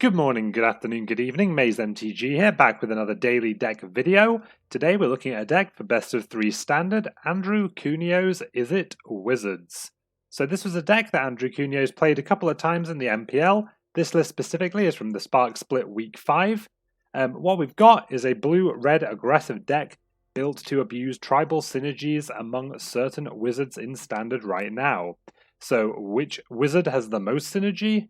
Good morning, good afternoon, good evening, Maze MTG here, back with another daily deck video. Today we're looking at a deck for best of 3 standard, Andrew CUNEO'S Izzet Wizards. So this was a deck that Andrew CUNEO'S played a couple of times in the MPL. This list specifically is from the Spark Split Week 5. What we've got is a blue-red aggressive deck built to abuse tribal synergies among certain wizards in standard right now. So which wizard has the most synergy?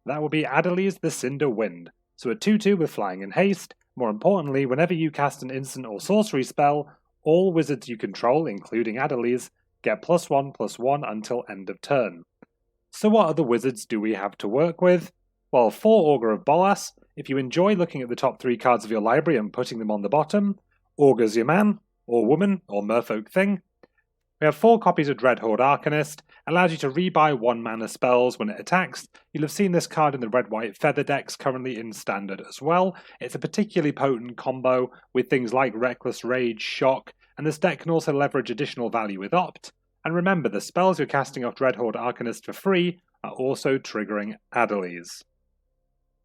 That will be Adeliz the Cinder Wind. So a 2-2 with flying and haste. More importantly, whenever you cast an instant or sorcery spell, all wizards you control, including Adeliz, get +1/+1 until end of turn. So what other wizards do we have to work with? Well, for Augur of Bolas, if you enjoy looking at the top 3 cards of your library and putting them on the bottom, Augur's your man, or woman, or merfolk thing. We have 4 copies of Dreadhorde Arcanist, allows you to rebuy 1 mana spells when it attacks. You'll have seen this card in the red-white feather decks currently in standard as well. It's a particularly potent combo with things like Reckless Rage, Shock, and this deck can also leverage additional value with Opt. And remember, the spells you're casting off Dreadhorde Arcanist for free are also triggering Adeliz.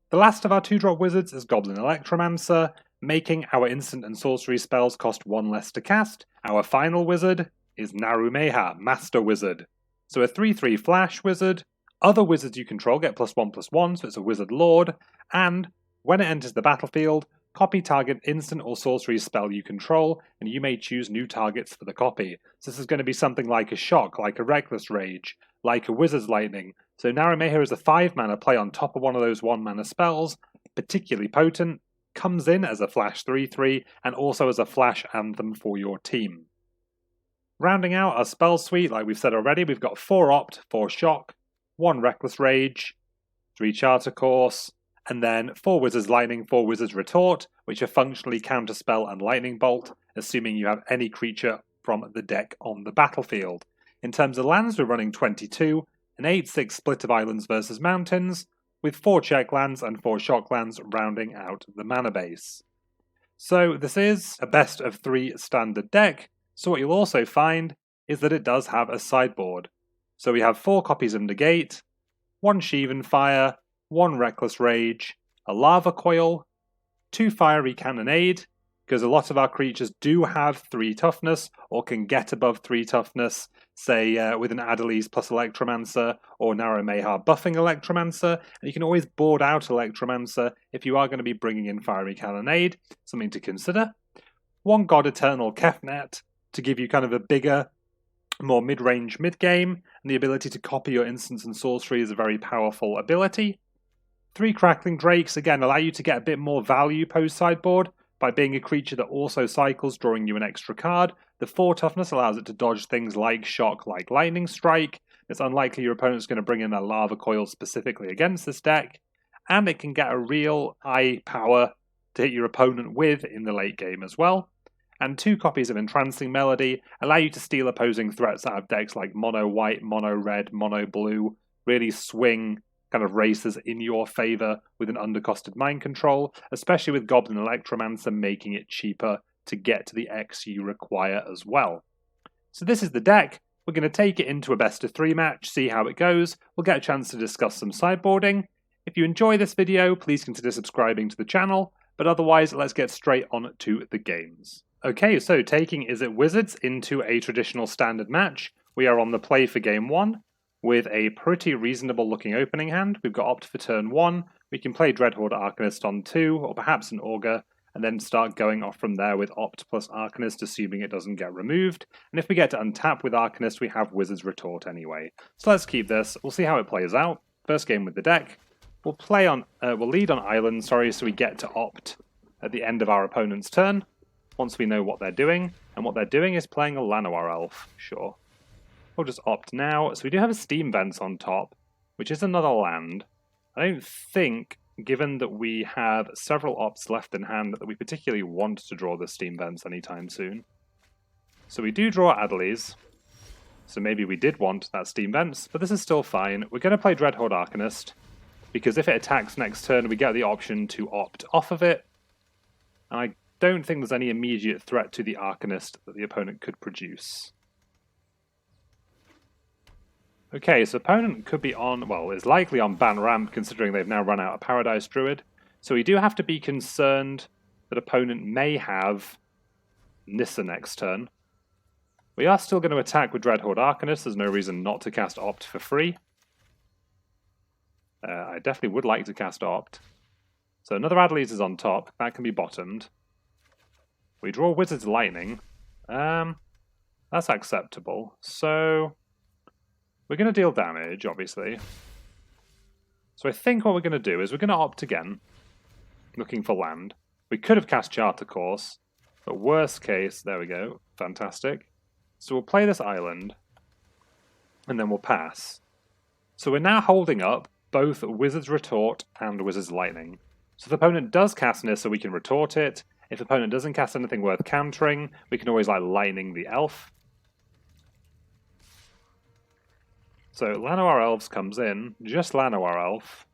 The last of our 2-drop wizards is Goblin Electromancer, making our instant and sorcery spells cost 1 less to cast. Our final wizard is Naru Meha, Master Wizard. So a 3/3 flash wizard, other wizards you control get +1/+1, so it's a wizard lord, and when it enters the battlefield, copy target instant or sorcery spell you control, and you may choose new targets for the copy. So this is going to be something like a Shock, like a Reckless Rage, like a Wizard's Lightning. So Naru Meha is a 5 mana play on top of one of those 1 mana spells, particularly potent, comes in as a flash 3/3, and also as a flash anthem for your team. Rounding out our spell suite, like we've said already, we've got 4 Opt, 4 Shock, 1 Reckless Rage, 3 Charter Course, and then 4 Wizard's Lightning, 4 Wizard's Retort, which are functionally Counterspell and Lightning Bolt, assuming you have any creature from the deck on the battlefield. In terms of lands, we're running 22, an 8/6 split of islands versus mountains, with 4 check lands and 4 shock lands rounding out the mana base. So this is a best of 3 standard deck. So what you'll also find is that it does have a sideboard. So we have 4 copies of Negate, 1 Shivan Fire, 1 Reckless Rage, a Lava Coil, 2 Fiery Cannonade, because a lot of our creatures do have 3 toughness, or can get above 3 toughness, say with an Adeliz plus Electromancer, or Naru Meha buffing Electromancer, and you can always board out Electromancer if you are going to be bringing in Fiery Cannonade, something to consider. 1 God-Eternal Kefnet, to give you kind of a bigger, more mid-range mid-game, and the ability to copy your instants and sorcery is a very powerful ability. 3 Crackling Drakes, again, allow you to get a bit more value post-sideboard by being a creature that also cycles, drawing you an extra card. The 4 toughness allows it to dodge things like Shock, like Lightning Strike. It's unlikely your opponent's going to bring in a Lava Coil specifically against this deck, and it can get a real high power to hit your opponent with in the late game as well. And 2 copies of Entrancing Melody allow you to steal opposing threats out of decks like Mono White, Mono Red, Mono Blue, really swing kind of races in your favour with an undercosted mind control, especially with Goblin Electromancer making it cheaper to get to the X you require as well. So this is the deck. We're going to take it into a best of 3 match, see how it goes. We'll get a chance to discuss some sideboarding. If you enjoy this video, please consider subscribing to the channel, but otherwise let's get straight on to the games. Okay, so taking Izzet Wizards into a traditional standard match, we are on the play for game 1 with a pretty reasonable looking opening hand. We've got Opt for turn 1, we can play Dreadhorde Arcanist on 2, or perhaps an Augur, and then start going off from there with Opt plus Arcanist, assuming it doesn't get removed. And if we get to untap with Arcanist, we have Wizard's Retort anyway. So let's keep this, we'll see how it plays out. First game with the deck. We'll lead on Island, so we get to Opt at the end of our opponent's turn, once we know what they're doing, and what they're doing is playing a Llanowar Elf, sure. We'll just Opt now. So we do have a Steam Vents on top, which is another land. I don't think, given that we have several Opts left in hand, that we particularly want to draw the Steam Vents anytime soon. So we do draw Adeliz, so maybe we did want that Steam Vents, but this is still fine. We're going to play Dreadhorde Arcanist, because if it attacks next turn, we get the option to Opt off of it. And I don't think there's any immediate threat to the Arcanist that the opponent could produce. Okay, so opponent could be on, well, is likely on ban ramp considering they've now run out of Paradise Druid. So we do have to be concerned that opponent may have Nissa next turn. We are still going to attack with Dreadhorde Arcanist. There's no reason not to cast Opt for free. I definitely would like to cast Opt. So another Adeliz is on top. That can be bottomed. We draw Wizard's Lightning. That's acceptable. So we're going to deal damage, obviously. So I think what we're going to do is we're going to Opt again, looking for land. We could have cast Charter Course, but worst case, there we go, fantastic. So we'll play this island, and then we'll pass. So we're now holding up both Wizard's Retort and Wizard's Lightning. So if the opponent does cast Nissa, we can retort it. If the opponent doesn't cast anything worth countering, we can always like Lightning the Elf. So Llanowar Elves comes in, just Llanowar Elf.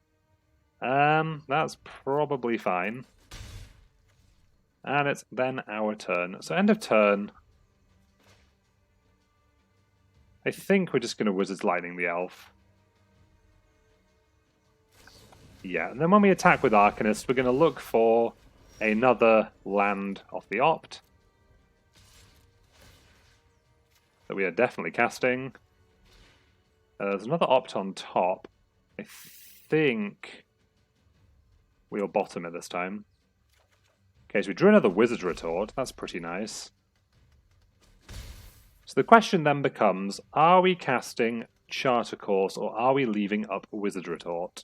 That's probably fine. And it's then our turn. So end of turn. I think we're just going to Wizard's Lightning the Elf. Yeah, and then when we attack with Arcanist, we're going to look for another land off the Opt. That we are definitely casting. There's another Opt on top. I think we'll bottom it this time. Okay, so we drew another Wizard's Retort. That's pretty nice. So the question then becomes, are we casting Charter Course or are we leaving up Wizard Retort?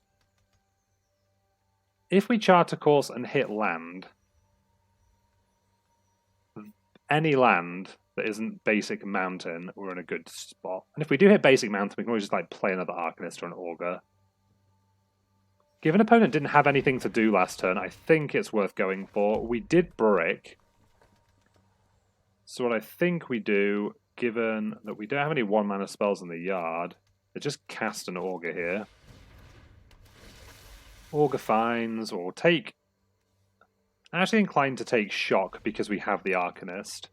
If we Charter Course and hit land, any land that isn't basic mountain, we're in a good spot. And if we do hit basic mountain, we can always just like play another Arcanist or an Augur. Given opponent didn't have anything to do last turn, I think it's worth going for. We did brick. So what I think we do, given that we don't have any 1-mana spells in the yard, is just cast an Augur here. Augur finds, or take... I'm actually inclined to take Shock because we have the Arcanist.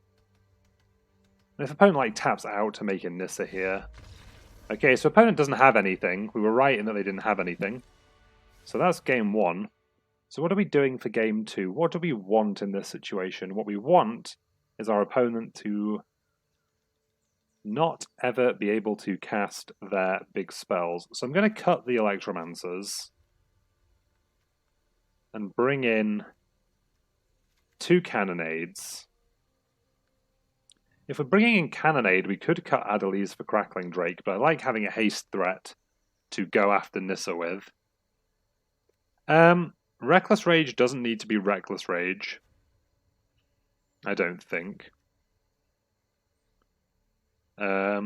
And if opponent like taps out to make a Nissa here. Okay, so opponent doesn't have anything. We were right in that they didn't have anything. So that's game 1. So what are we doing for game 2? What do we want in this situation? What we want is our opponent to not ever be able to cast their big spells. So I'm going to cut the Electromancers and bring in 2 Cannonades. If we're bringing in Cannonade, we could cut Adeliz for Crackling Drake, but I like having a haste threat to go after Nissa with. Reckless Rage doesn't need to be Reckless Rage. I don't think. I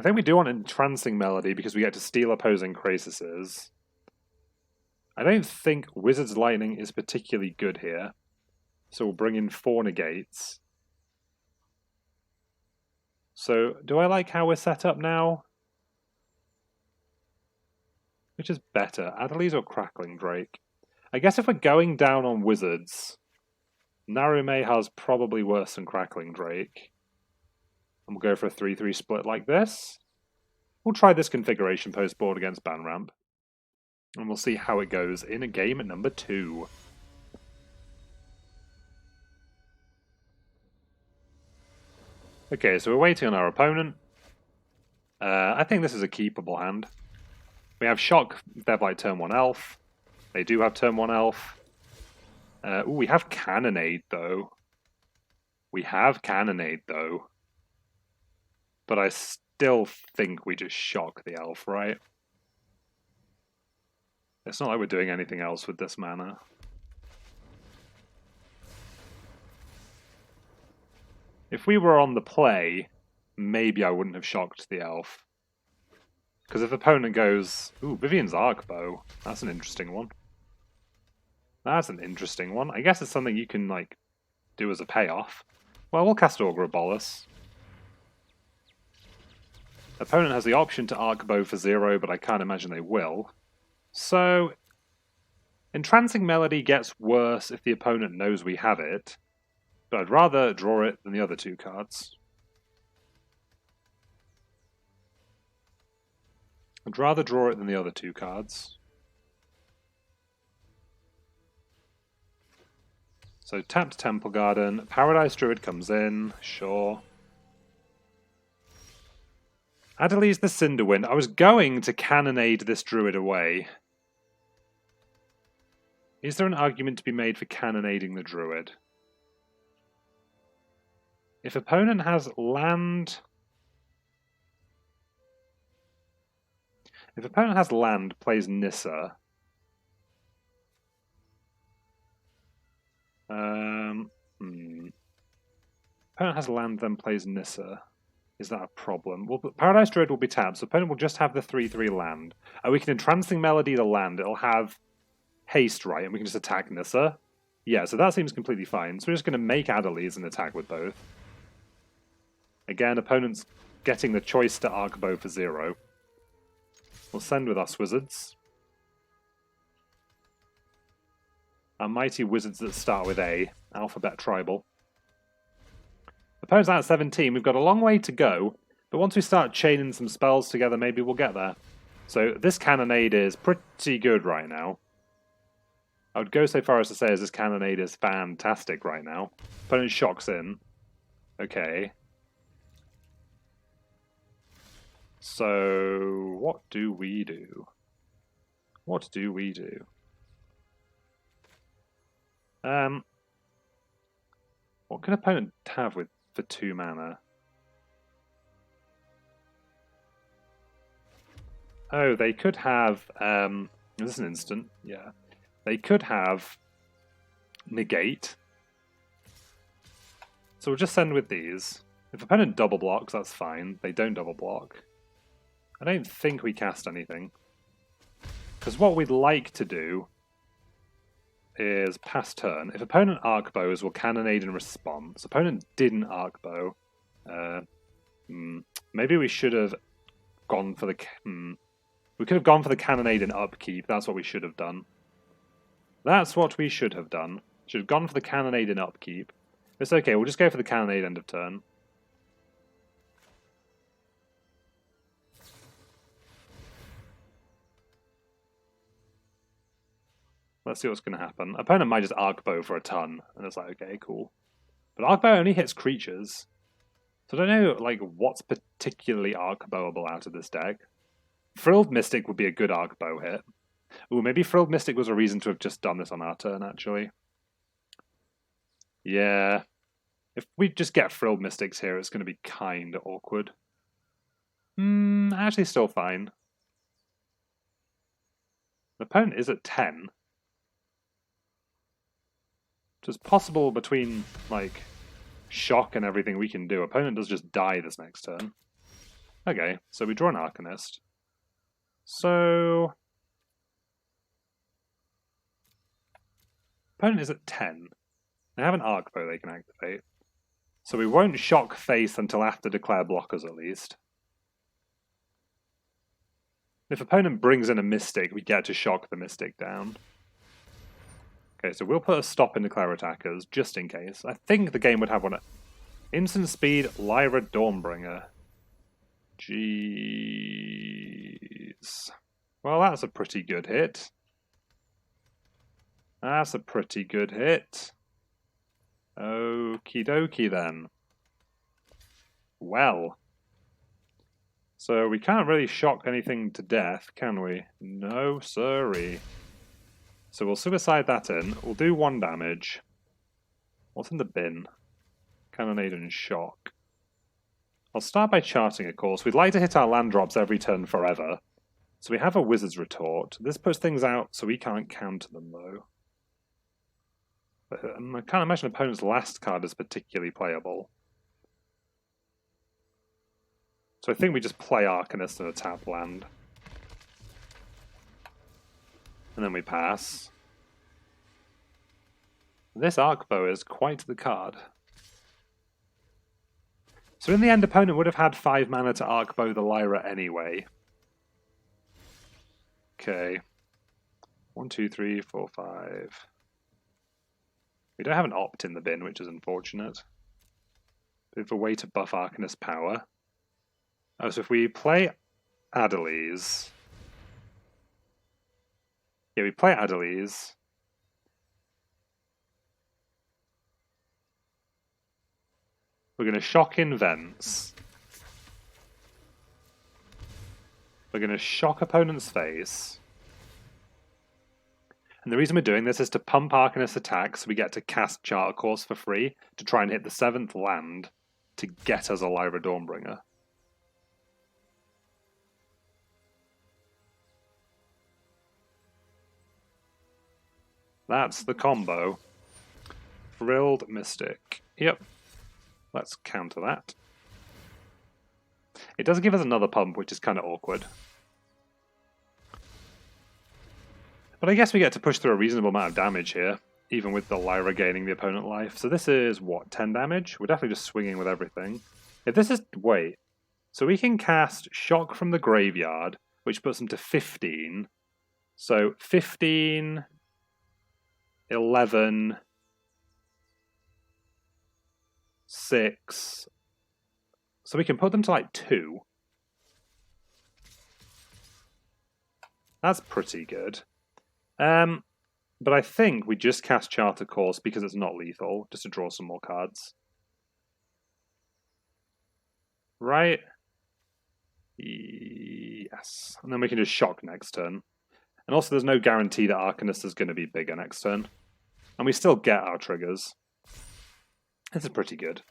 think we do want Entrancing Melody because we get to steal opposing Crasises. I don't think Wizard's Lightning is particularly good here. So we'll bring in 4 Negates. So, do I like how we're set up now? Which is better, Adeliz or Crackling Drake? I guess if we're going down on Wizards, Naru Meha's probably worse than Crackling Drake. And we'll go for a 3-3 split like this. We'll try this configuration post-board against Ban Ramp. And we'll see how it goes in a game at number 2. Okay, so we're waiting on our opponent. I think this is a keepable hand. We have Shock, they're like turn 1 elf. They do have turn 1 elf. Ooh, we have Cannonade though. But I still think we just Shock the elf, right? It's not like we're doing anything else with this mana. If we were on the play, maybe I wouldn't have shocked the elf. Because if the opponent goes, ooh, Vivian's Arcbow, that's an interesting one. That's an interesting one. I guess it's something you can, like, do as a payoff. Well, we'll cast Augur of Bolas. Opponent has the option to Arcbow for 0, but I can't imagine they will. So, Entrancing Melody gets worse if the opponent knows we have it. But I'd rather draw it than the other 2 cards. I'd rather draw it than the other two cards. So tapped Temple Garden, Paradise Druid comes in, sure. Adeliz the Cinderwind. I was going to Cannonade this Druid away. Is there an argument to be made for cannonading the Druid? If opponent has land... If opponent has land, plays Nissa. Opponent has land, then plays Nissa. Is that a problem? Well, Paradise Druid will be tapped, so opponent will just have the 3/3 land. We can Entrancing Melody the land. It'll have haste, right? And we can just attack Nissa. Yeah, so that seems completely fine. So we're just going to make Adeliz and attack with both. Again, opponent's getting the choice to Arcbow for 0. We'll send with us wizards. Our mighty wizards that start with A. Alphabet Tribal. Opponent's at 17. We've got a long way to go, but once we start chaining some spells together, maybe we'll get there. So this Cannonade is pretty good right now. I would go so far as to say this Cannonade is fantastic right now. Opponent shocks in. Okay. So, what do we do? What do we do? What can opponent have with for 2 mana? Oh, they could have... is this an instant? Yeah. They could have Negate. So we'll just send with these. If opponent double blocks, that's fine. They don't double block. I don't think we cast anything. Because what we'd like to do is pass turn. If opponent Arcbows, we'll Cannonade in response. Opponent didn't Arcbow. Maybe we should have gone for the... We could have gone for the Cannonade in upkeep. That's what we should have done. That's what we should have done. Should have gone for the Cannonade in upkeep. It's okay, we'll just go for the Cannonade end of turn. Let's see what's going to happen. Opponent might just Arcbow for a ton, and it's like, okay, cool. But Arcbow only hits creatures. So I don't know, like, what's particularly Arcbowable out of this deck. Frilled Mystic would be a good Arcbow hit. Ooh, maybe Frilled Mystic was a reason to have just done this on our turn, actually. Yeah. If we just get Frilled Mystics here, it's going to be kind of awkward. Actually still fine. The opponent is at 10. So it's possible between, like, shock and everything we can do. Opponent does just die this next turn. Okay, so we draw an Arcanist. So... Opponent is at 10. They have an Arcbow they can activate. So we won't shock face until after declare blockers at least. If opponent brings in a Mystic, we get to shock the Mystic down. Okay, so we'll put a stop in declare attackers, just in case. I think the game would have one. Instant speed, Lyra Dawnbringer. Jeez. Well, that's a pretty good hit. That's a pretty good hit. Okie dokie then. Well. So we can't really shock anything to death, can we? No, sirree. So we'll suicide that in. We'll do 1 damage. What's in the bin? Cannonade and shock. I'll start by charting, of course. We'd like to hit our land drops every turn forever. So we have a Wizard's Retort. This puts things out so we can't counter them, though. But I can't imagine opponent's last card is particularly playable. So I think we just play Arcanist and a tap land. And then we pass. This Arcbow is quite the card. So in the end, opponent would have had 5 mana to Arcbow the Lyra anyway. Okay. 1, 2, 3, 4, 5. We don't have an opt in the bin, which is unfortunate. Bit of a way to buff Arcanist power. Oh, so if we play Adeliz. Yeah, we play Adeliz. We're going to shock in vents. We're going to shock opponent's face. And the reason we're doing this is to pump Arcanist attacks so we get to cast Charter Course for free to try and hit the 7th land to get us a Lyra Dawnbringer. That's the combo. Frilled Mystic. Yep. Let's counter that. It does give us another pump, which is kind of awkward. But I guess we get to push through a reasonable amount of damage here, even with the Lyra gaining the opponent life. So this is, what, 10 damage? We're definitely just swinging with everything. If this is... wait. So we can cast Shock from the Graveyard, which puts them to 15. So 15... 11... 6... So we can put them to like 2. That's pretty good. But I think we just cast Charter Course because it's not lethal, just to draw some more cards. Right? Yes. And then we can just shock next turn. And also there's no guarantee that Arcanist is going to be bigger next turn. And we still get our triggers. This is pretty good.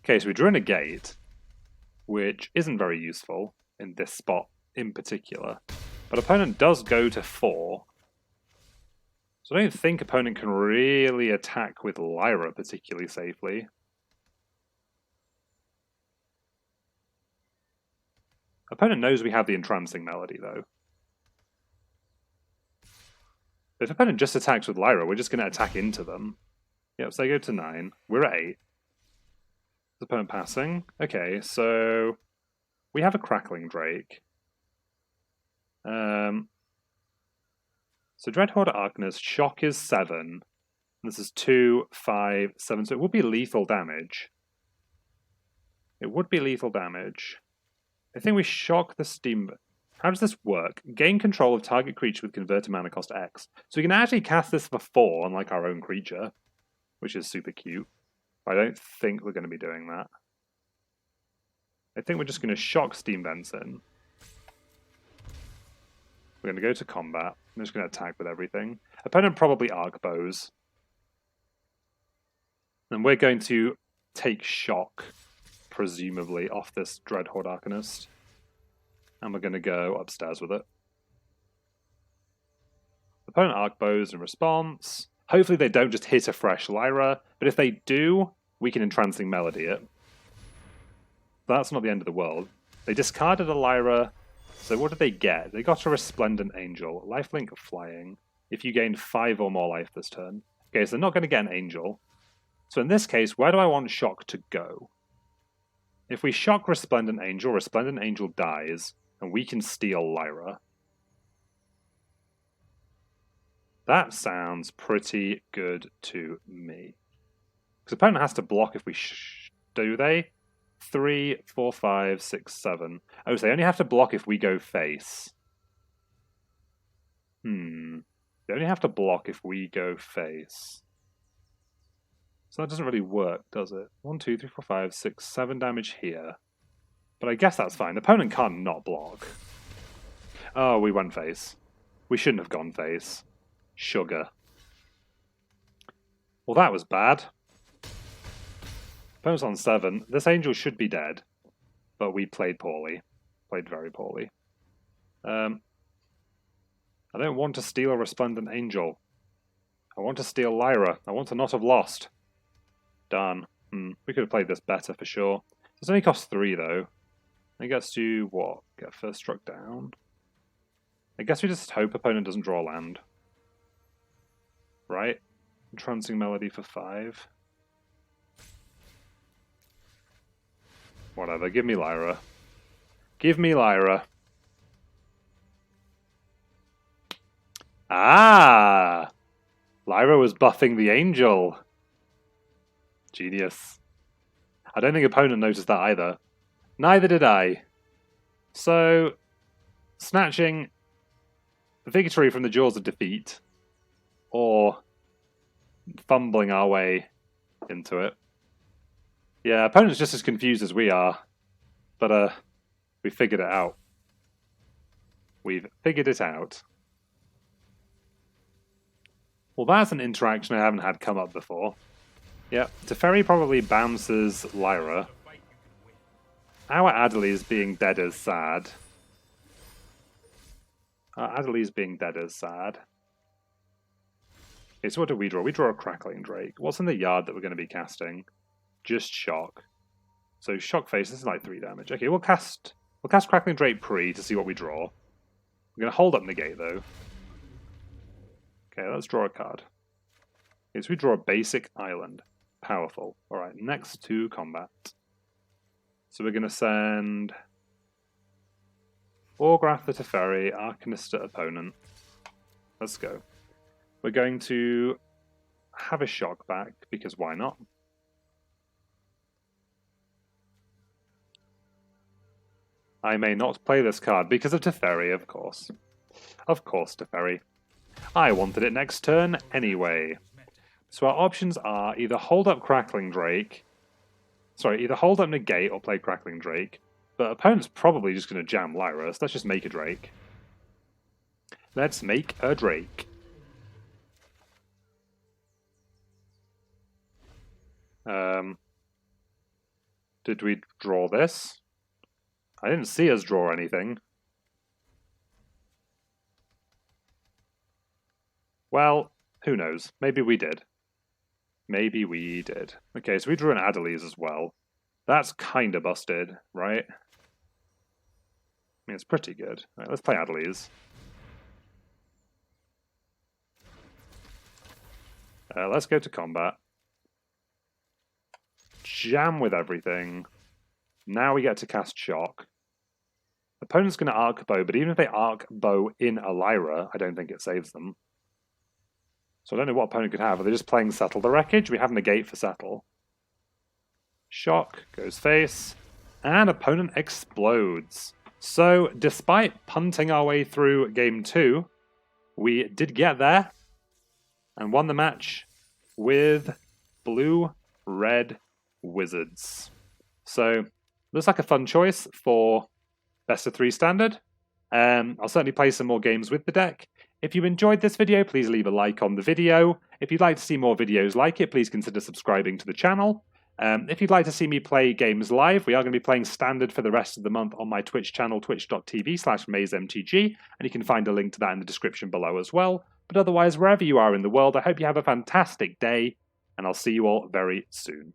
Okay, so we drew a Negate, which isn't very useful in this spot in particular. But opponent does go to 4. So I don't think opponent can really attack with Lyra particularly safely. Opponent knows we have the Entrancing Melody, though. If opponent just attacks with Lyra, we're just going to attack into them. Yep, so they go to 9. We're at 8. Is opponent passing? Okay, so we have a Crackling Drake. So Dreadhorde Arcanist, Shock is 7. This is 2, 5, 7. So it would be lethal damage. It would be lethal damage. I think we shock the Steam... How does this work? Gain control of target creature with converted mana cost X. So we can actually cast this for 4 on like our own creature, which is super cute. But I don't think we're going to be doing that. I think we're just going to shock Steam Vents in. We're going to go to combat. I'm just going to attack with everything. Opponent probably Arc Bows. And we're going to take shock, presumably, off this Dreadhorde Arcanist. And we're going to go upstairs with it. Opponent Arc Bows in response. Hopefully they don't just hit a fresh Lyra, but if they do, we can Entrancing Melody it. That's not the end of the world. They discarded a Lyra. So what did they get? They got a Resplendent Angel, lifelink flying, if you gain 5 or more life this turn. Okay, so they're not going to get an Angel. So in this case, where do I want Shock to go? If we shock Resplendent Angel dies, and we can steal Lyra. That sounds pretty good to me. Because opponent has to block if we do they? 3, 4, 5, 6, 7. Oh, so they only have to block if we go face. They only have to block if we go face. So that doesn't really work, does it? 1, 2, 3, 4, 5, 6, 7 damage here. But I guess that's fine. The opponent can't not block. Oh, we went face. We shouldn't have gone face. Sugar. Well, that was bad. Opponent's on 7. This angel should be dead. But we played poorly. Played very poorly. I don't want to steal a Resplendent Angel. I want to steal Lyra. I want to not have lost. Darn. We could have played this better for sure. This only costs 3 though. It gets to, what? Get first struck down? I guess we just hope opponent doesn't draw land. Right? Entrancing Melody for 5. Whatever, give me Lyra. Give me Lyra. Ah! Lyra was buffing the angel. Genius. I don't think opponent noticed that either. Neither did I. So, snatching victory from the jaws of defeat, or fumbling our way into it. Yeah, opponent's just as confused as we are, but we figured it out. We've figured it out. Well, that's an interaction I haven't had come up before. Yep, Teferi probably bounces Lyra. Our Adeliz being dead is sad. Adeliz being dead is sad. Okay, so what do we draw? We draw a Crackling Drake. What's in the yard that we're going to be casting? Just Shock. So Shock Face, this is like 3 damage. Okay, we'll cast Crackling Drake pre to see what we draw. We're going to hold up Negate though. Okay, let's draw a card. Okay, so we draw a basic island. Powerful. Alright, next to combat. So we're going to send Augur the Teferi, Arcanist to opponent. Let's go. We're going to have a shock back, because why not? I may not play this card because of Teferi, of course. Of course, Teferi. I wanted it next turn anyway. So our options are either hold up Crackling Drake, either hold up Negate or play Crackling Drake, but opponent's probably just going to jam Lyra, so let's just make a Drake. Let's make a Drake. Did we draw this? I didn't see us draw anything. Well, who knows? Maybe we did. Maybe we did. Okay, so we drew an Adeliz as well. That's kind of busted, right? I mean, it's pretty good. All right, let's play Adeliz. Let's go to combat. Jam with everything. Now we get to cast Shock. Opponent's going to Arc Bow, but even if they Arc Bow in a Lyra, I don't think it saves them. So I don't know what opponent could have. Are they just playing Settle the Wreckage? We have Negate for Settle. Shock goes face, and opponent explodes. So despite punting our way through game 2, we did get there and won the match with blue-red Wizards. So looks like a fun choice for best of 3 standard. I'll certainly play some more games with the deck. If you enjoyed this video, please leave a like on the video. If you'd like to see more videos like it, please consider subscribing to the channel. If you'd like to see me play games live, we are going to be playing Standard for the rest of the month on my Twitch channel, twitch.tv/MazeMTG, and you can find a link to that in the description below as well. But otherwise, wherever you are in the world, I hope you have a fantastic day, and I'll see you all very soon.